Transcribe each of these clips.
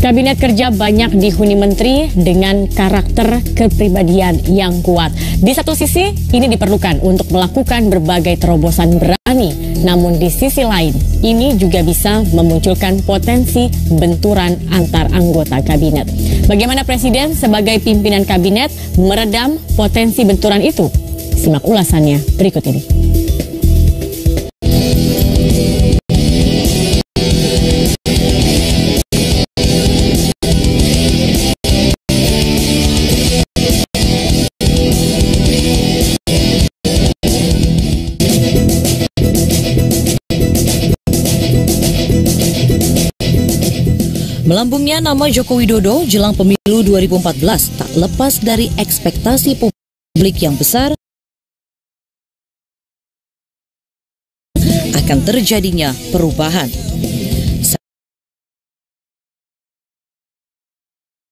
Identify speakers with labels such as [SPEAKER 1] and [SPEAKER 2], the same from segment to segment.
[SPEAKER 1] Kabinet kerja banyak dihuni menteri dengan karakter kepribadian yang kuat. Di satu sisi, ini diperlukan untuk melakukan berbagai terobosan berani. Namun di sisi lain, ini juga bisa memunculkan potensi benturan antar anggota kabinet. Bagaimana Presiden sebagai pimpinan kabinet meredam potensi benturan itu? Simak ulasannya berikut ini.
[SPEAKER 2] Melambungnya nama Joko Widodo jelang pemilu 2014 tak lepas dari ekspektasi publik yang besar akan terjadinya perubahan.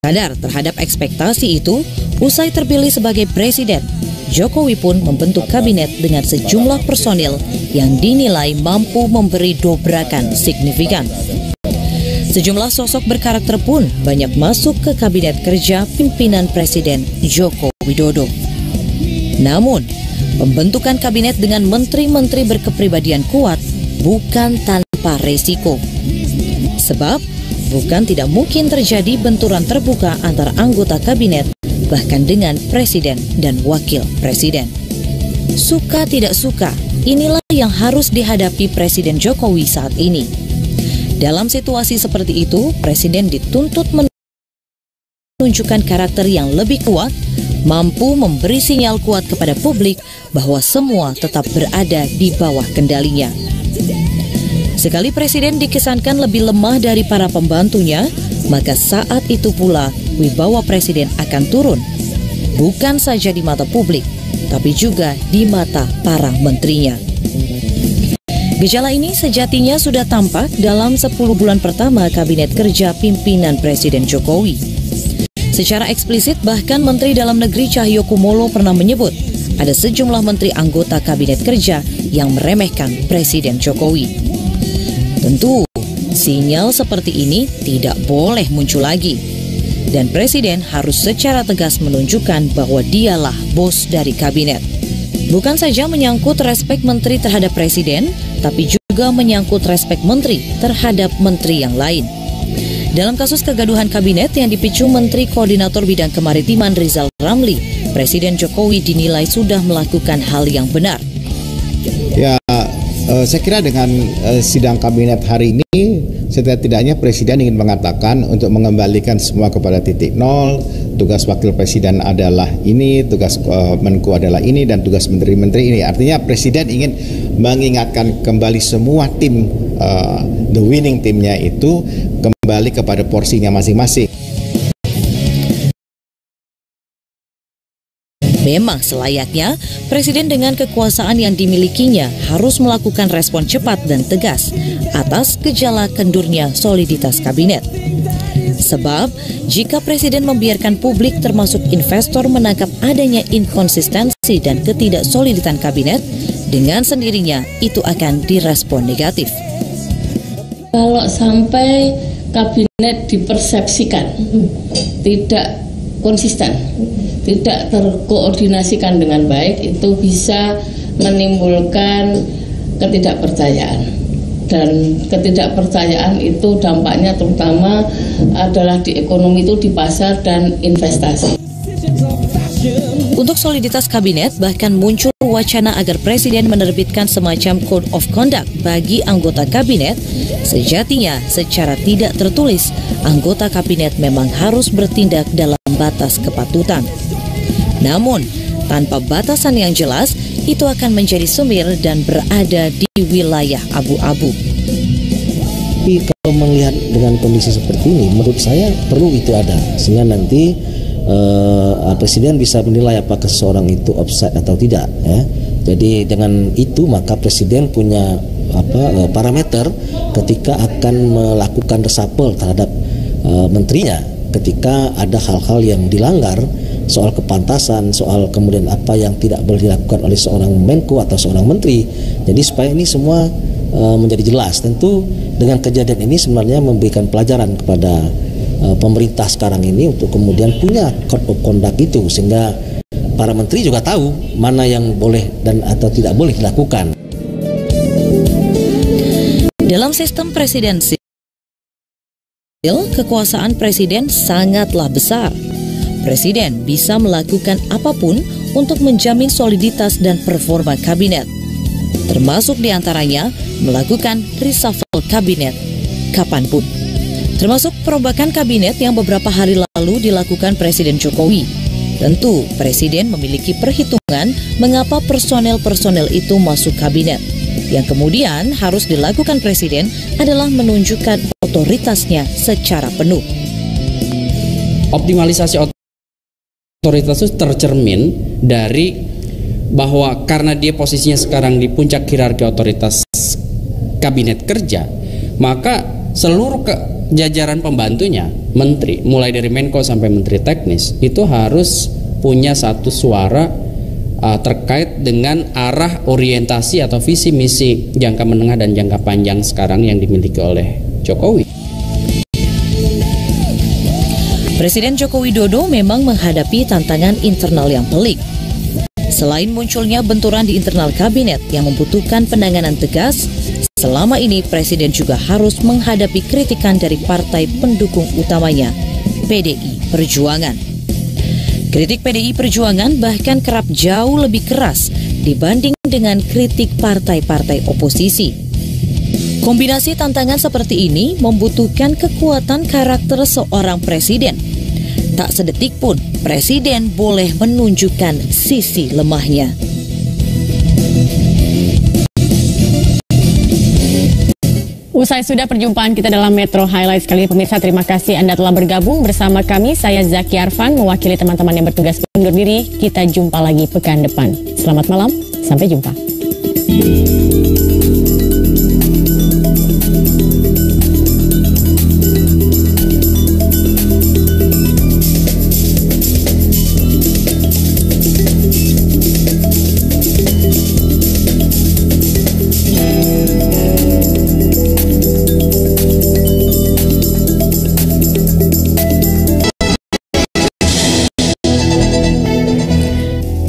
[SPEAKER 2] Sadar terhadap ekspektasi itu, usai terpilih sebagai presiden, Jokowi pun membentuk kabinet dengan sejumlah personil yang dinilai mampu memberi dobrakan signifikan. Sejumlah sosok berkarakter pun banyak masuk ke kabinet kerja pimpinan Presiden Joko Widodo. Namun, pembentukan kabinet dengan menteri-menteri berkepribadian kuat bukan tanpa resiko. Sebab, bukan tidak mungkin terjadi benturan terbuka antara anggota kabinet, bahkan dengan presiden dan wakil presiden. Suka tidak suka, inilah yang harus dihadapi Presiden Jokowi saat ini. Dalam situasi seperti itu, Presiden dituntut menunjukkan karakter yang lebih kuat, mampu memberi sinyal kuat kepada publik bahwa semua tetap berada di bawah kendalinya. Sekali Presiden dikesankan lebih lemah dari para pembantunya, maka saat itu pula wibawa Presiden akan turun, bukan saja di mata publik, tapi juga di mata para menterinya. Gejala ini sejatinya sudah tampak dalam 10 bulan pertama kabinet kerja pimpinan Presiden Jokowi. Secara eksplisit bahkan Menteri Dalam Negeri Cahyokumolo pernah menyebut ada sejumlah menteri anggota kabinet kerja yang meremehkan Presiden Jokowi. Tentu, sinyal seperti ini tidak boleh muncul lagi. Dan Presiden harus secara tegas menunjukkan bahwa dialah bos dari kabinet. Bukan saja menyangkut respek menteri terhadap presiden, tapi juga menyangkut respek menteri terhadap menteri yang lain. Dalam kasus kegaduhan kabinet yang dipicu Menteri Koordinator Bidang Kemaritiman Rizal Ramli, Presiden Jokowi dinilai sudah melakukan hal yang benar.
[SPEAKER 3] Ya, saya kira dengan sidang kabinet hari ini, setidak-tidaknya Presiden ingin mengatakan untuk mengembalikan semua kepada titik nol. Tugas wakil presiden adalah ini, tugas Menko adalah ini, dan tugas menteri-menteri ini. Artinya Presiden ingin mengingatkan kembali semua tim, the winning timnya itu kembali kepada porsinya masing-masing.
[SPEAKER 2] Memang selayaknya, Presiden dengan kekuasaan yang dimilikinya harus melakukan respon cepat dan tegas atas gejala kendurnya soliditas kabinet. Sebab, jika Presiden membiarkan publik termasuk investor menangkap adanya inkonsistensi dan ketidaksoliditan kabinet, dengan sendirinya itu akan direspon negatif.
[SPEAKER 4] Kalau sampai kabinet dipersepsikan tidak konsisten, tidak terkoordinasikan dengan baik, itu bisa menimbulkan ketidakpercayaan. Dan ketidakpercayaan itu dampaknya terutama adalah di ekonomi, itu di pasar dan investasi.
[SPEAKER 2] Untuk soliditas kabinet, bahkan muncul wacana agar Presiden menerbitkan semacam Code of Conduct bagi anggota kabinet. Sejatinya, secara tidak tertulis, anggota kabinet memang harus bertindak dalam batas kepatutan. Namun, tanpa batasan yang jelas, itu akan menjadi sumir dan berada di wilayah abu-abu.
[SPEAKER 5] Tapi kalau melihat dengan kondisi seperti ini, menurut saya perlu itu ada, sehingga nanti Presiden bisa menilai apakah seseorang itu offside atau tidak. Ya. Jadi dengan itu maka Presiden punya parameter ketika akan melakukan reshuffle terhadap menterinya, ketika ada hal-hal yang dilanggar soal kepantasan, soal kemudian apa yang tidak boleh dilakukan oleh seorang Menko atau seorang menteri. Jadi supaya ini semua menjadi jelas. Tentu dengan kejadian ini sebenarnya memberikan pelajaran kepada pemerintah sekarang ini untuk kemudian punya code of conduct itu, sehingga para menteri juga tahu mana yang boleh dan atau tidak boleh dilakukan.
[SPEAKER 2] Dalam sistem presidensil, kekuasaan presiden sangatlah besar. Presiden bisa melakukan apapun untuk menjamin soliditas dan performa kabinet, termasuk diantaranya melakukan reshuffle kabinet kapanpun, termasuk perombakan kabinet yang beberapa hari lalu dilakukan Presiden Jokowi. Tentu Presiden memiliki perhitungan mengapa personel-personel itu masuk kabinet. Yang kemudian harus dilakukan Presiden adalah menunjukkan otoritasnya secara penuh.
[SPEAKER 6] Optimalisasi otoritas itu tercermin dari bahwa karena dia posisinya sekarang di puncak hierarki otoritas kabinet kerja, maka seluruh jajaran pembantunya, menteri, mulai dari Menko sampai menteri teknis, itu harus punya satu suara terkait dengan arah orientasi atau visi misi jangka menengah dan jangka panjang sekarang yang dimiliki oleh Jokowi.
[SPEAKER 2] Presiden Joko Widodo memang menghadapi tantangan internal yang pelik. Selain munculnya benturan di internal kabinet yang membutuhkan penanganan tegas, selama ini Presiden juga harus menghadapi kritikan dari partai pendukung utamanya, PDI Perjuangan. Kritik PDI Perjuangan bahkan kerap jauh lebih keras dibanding dengan kritik partai-partai oposisi. Kombinasi tantangan seperti ini membutuhkan kekuatan karakter seorang presiden. Tak sedetik pun presiden boleh menunjukkan sisi lemahnya.
[SPEAKER 1] Usai sudah perjumpaan kita dalam Metro Highlights kali ini, pemirsa, terima kasih Anda telah bergabung bersama kami. Saya Zaki Arfan, mewakili teman-teman yang bertugas undur diri. Kita jumpa lagi pekan depan. Selamat malam, sampai jumpa.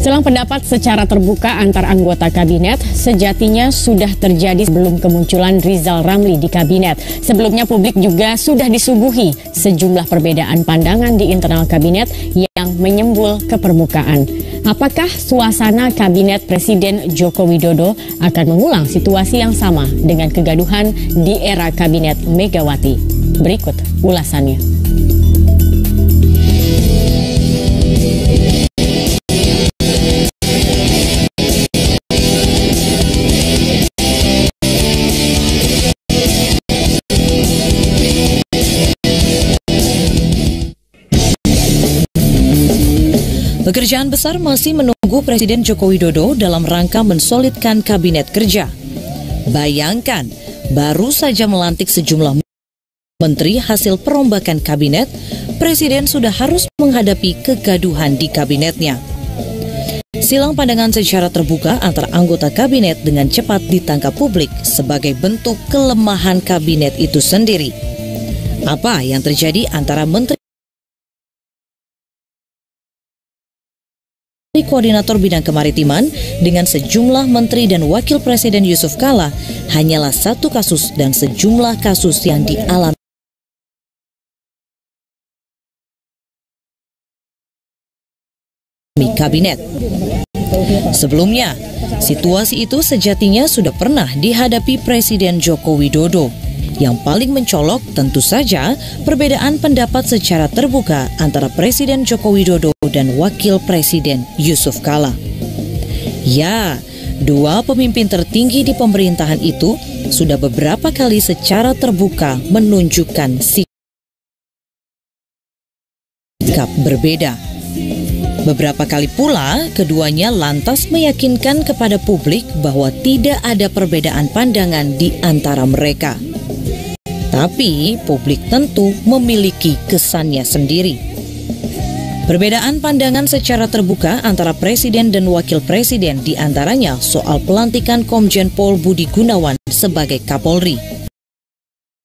[SPEAKER 1] Selang pendapat secara terbuka antar anggota kabinet sejatinya sudah terjadi sebelum kemunculan Rizal Ramli di kabinet. Sebelumnya publik juga sudah disuguhi sejumlah perbedaan pandangan di internal kabinet yang menyembul ke permukaan. Apakah suasana kabinet Presiden Joko Widodo akan mengulang situasi yang sama dengan kegaduhan di era kabinet Megawati? Berikut ulasannya.
[SPEAKER 2] Pekerjaan besar masih menunggu Presiden Joko Widodo dalam rangka mensolidkan kabinet kerja. Bayangkan, baru saja melantik sejumlah menteri hasil perombakan kabinet, Presiden sudah harus menghadapi kegaduhan di kabinetnya. Silang pandangan secara terbuka antar anggota kabinet dengan cepat ditangkap publik sebagai bentuk kelemahan kabinet itu sendiri. Apa yang terjadi antara menteri Koordinator Bidang Kemaritiman dengan sejumlah menteri dan wakil presiden Yusuf Kala hanyalah satu kasus dan sejumlah kasus yang dialami kabinet. Sebelumnya, situasi itu sejatinya sudah pernah dihadapi Presiden Joko Widodo. Yang paling mencolok tentu saja perbedaan pendapat secara terbuka antara Presiden Joko Widodo dan Wakil Presiden Yusuf Kala. Ya, dua pemimpin tertinggi di pemerintahan itu sudah beberapa kali secara terbuka menunjukkan sikap berbeda. Beberapa kali pula, keduanya lantas meyakinkan kepada publik bahwa tidak ada perbedaan pandangan di antara mereka. Tapi publik tentu memiliki kesannya sendiri. Perbedaan pandangan secara terbuka antara presiden dan wakil presiden diantaranya soal pelantikan Komjen Pol Budi Gunawan sebagai Kapolri.